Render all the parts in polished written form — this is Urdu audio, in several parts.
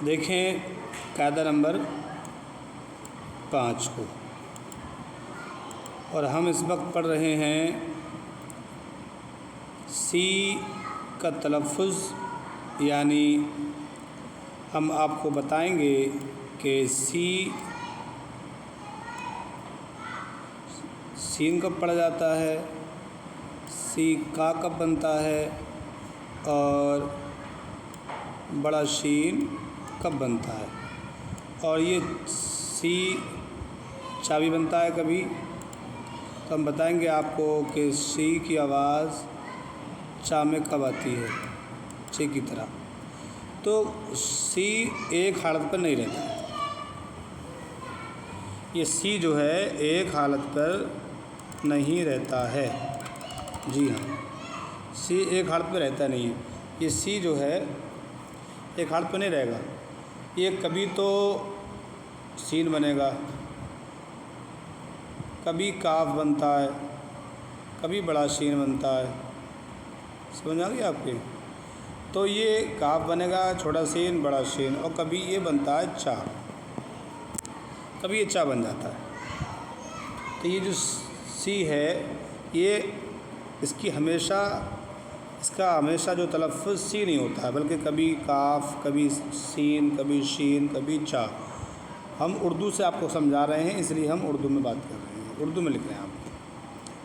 دیکھیں قاعدہ نمبر 5 کو، اور ہم اس وقت پڑھ رہے ہیں سی کا تلفظ، یعنی ہم آپ کو بتائیں گے کہ سین کب پڑھا جاتا ہے، سی کا کب بنتا ہے، اور بڑا شین کب بنتا ہے، اور یہ سی چا بھی بنتا ہے کبھی، تو ہم بتائیں گے آپ کو کہ سی کی آواز چا میں کب آتی ہے، چے کی طرح۔ تو سی ایک حالت پر نہیں رہتا، یہ سی جو ہے ایک حالت پر نہیں رہتا ہے، جی ہاں، سی ایک حالت پہ رہتا نہیں ہے، یہ سی جو ہے ایک حالت پہ نہیں رہے گا، یہ کبھی تو سین بنے گا، کبھی کاف بنتا ہے، کبھی بڑا شین بنتا ہے، سمجھ آ گئی آپ کے؟ تو یہ کاف بنے گا، چھوٹا سین، بڑا شین، اور کبھی یہ بنتا ہے چا، کبھی یہ چا بن جاتا ہے۔ تو یہ جو سی ہے یہ اس کا ہمیشہ جو تلفظ سی نہیں ہوتا ہے، بلکہ کبھی کاف، کبھی سین، کبھی شین، کبھی چا۔ ہم اردو سے آپ کو سمجھا رہے ہیں، اس لیے ہم اردو میں بات کر رہے ہیں، اردو میں لکھ رہے ہیں آپ،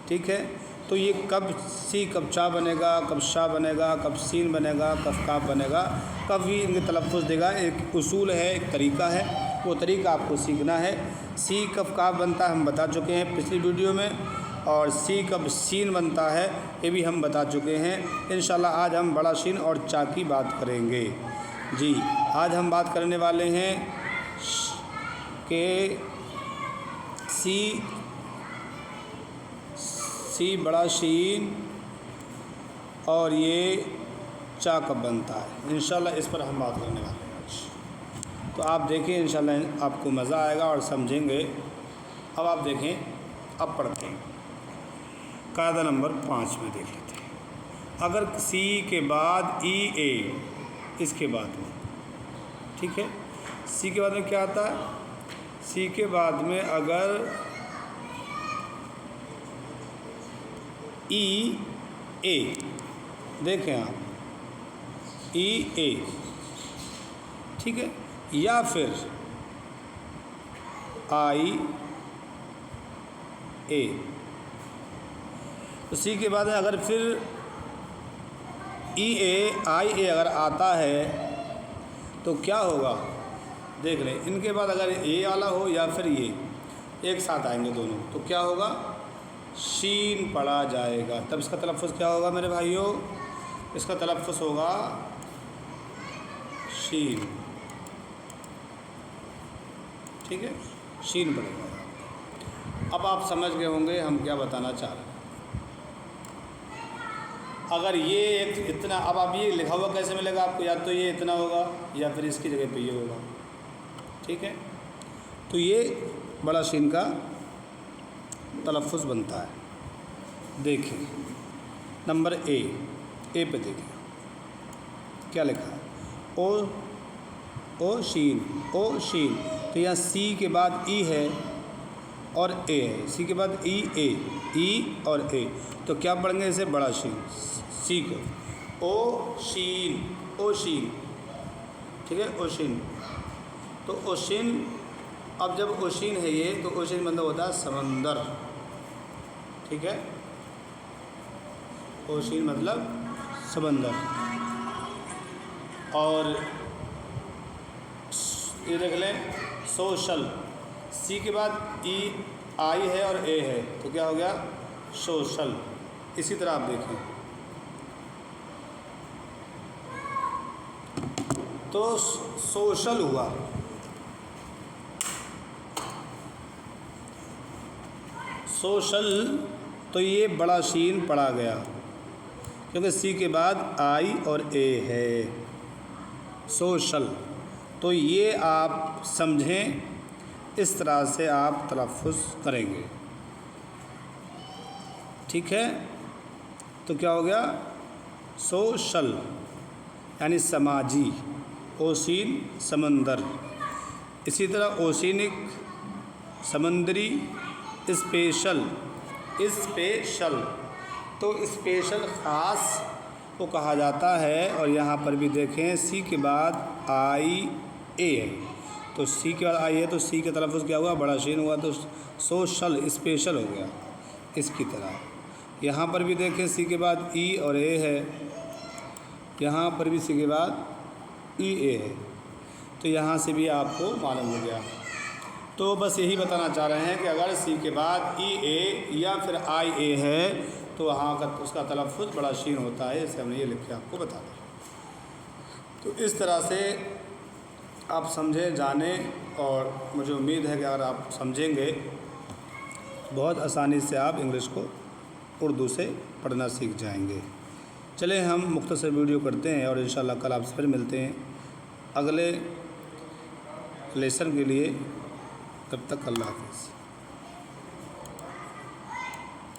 ٹھیک ہے؟ تو یہ کب سی کب چا بنے گا، کب شا بنے گا، کب سین بنے گا، کب کاف بنے گا، کب بھی ان کے تلفظ دے گا، ایک اصول ہے، ایک طریقہ ہے، وہ طریقہ آپ کو سیکھنا ہے۔ سی کب کاف بنتا ہے ہم بتا چکے ہیں پچھلی ویڈیو میں، اور سی کب سین بنتا ہے یہ بھی ہم بتا چکے ہیں۔ انشاءاللہ آج ہم بڑا شین اور چا کی بات کریں گے۔ جی، آج ہم بات کرنے والے ہیں کہ سی بڑا شین اور یہ چا کب بنتا ہے، انشاءاللہ اس پر ہم بات کرنے والے ہیں آج۔ تو آپ دیکھیں، انشاءاللہ آپ کو مزہ آئے گا اور سمجھیں گے۔ اب آپ دیکھیں، اب پڑھتے ہیں قاعدہ نمبر 5 میں دیکھ لیتے ہیں۔ اگر سی کے بعد ای اے، اس کے بعد میں، ٹھیک ہے، سی کے بعد میں کیا آتا ہے؟ سی کے بعد میں اگر ای اے، دیکھیں آپ، ای اے، ٹھیک ہے، یا پھر آئی اے، تو سی کے بعد میں اگر پھر ای اے، آئی اے اگر آتا ہے تو کیا ہوگا؟ دیکھ لیں، ان کے بعد اگر اے والا ہو یا پھر یہ ایک ساتھ آئیں گے دونوں، تو کیا ہوگا؟ شین پڑھا جائے گا۔ تب اس کا تلفظ کیا ہوگا میرے بھائیوں؟ اس کا تلفظ ہوگا شین، ٹھیک ہے، شین پڑھے گا۔ اب آپ سمجھ گئے ہوں گے ہم کیا بتانا چاہ رہے ہیں۔ اگر یہ اتنا، اب آپ یہ لکھا ہوا کیسے ملے گا آپ کو؟ یا تو یہ اتنا ہوگا یا پھر اس کی جگہ پہ یہ ہوگا، ٹھیک ہے؟ تو یہ بڑا شین کا تلفظ بنتا ہے۔ دیکھیں نمبر اے پہ دیکھیں کیا لکھا ہے، او شین، او شین، تو یہاں سی کے بعد ای ہے اور اے ہے، سی کے بعد ای اے، ای اور اے، تو کیا پڑھیں گے اسے؟ بڑا شین، سی کو او شین، او شین، ٹھیک ہے، او شین۔ تو او شین، اب جب او شین ہے یہ، تو او شین مطلب ہوتا ہے سمندر، ٹھیک ہے، او شین مطلب سمندر۔ اور یہ دیکھ لیں سوشل، سی کے بعد ای آئی ہے اور اے ہے، تو کیا ہو گیا؟ سوشل۔ اسی طرح آپ دیکھیں تو سوشل ہوا، سوشل، تو یہ بڑا شین پڑھا گیا کیونکہ سی کے بعد آئی اور اے ہے، سوشل۔ تو یہ آپ سمجھیں، اس طرح سے آپ تلفظ کریں گے، ٹھیک ہے؟ تو کیا ہو گیا؟ سوشل یعنی سماجی، اوشین سمندر، اسی طرح اوشینک سمندری، اسپیشل تو اسپیشل خاص کو کہا جاتا ہے، اور یہاں پر بھی دیکھیں سی کے بعد آئی اے ہے، تو سی کے بعد آئی ہے تو سی کا تلفظ کیا ہوا؟ بڑا شین ہوا، تو سوشل اسپیشل ہو گیا اس کی طرح۔ یہاں پر بھی دیکھیں سی کے بعد ای اور اے ہے، یہاں پر بھی سی کے بعد ای اے ہے، تو یہاں سے بھی آپ کو معلوم ہو گیا۔ تو بس یہی بتانا چاہ رہے ہیں کہ اگر سی کے بعد ای اے یا پھر آئی اے ہے تو وہاں کا اس کا تلفظ بڑا شین ہوتا ہے، اسے ہم نے یہ لکھ کے آپ کو بتا دیا۔ تو اس طرح سے آپ سمجھیں، جانیں، اور مجھے امید ہے کہ اگر آپ سمجھیں گے بہت آسانی سے آپ انگلش کو اردو سے پڑھنا سیکھ جائیں گے۔ چلیں ہم مختصر ویڈیو کرتے ہیں، اور انشاءاللہ کل آپ سے پھر ملتے ہیں اگلے لیسن کے لیے۔ تب تک اللہ حافظ۔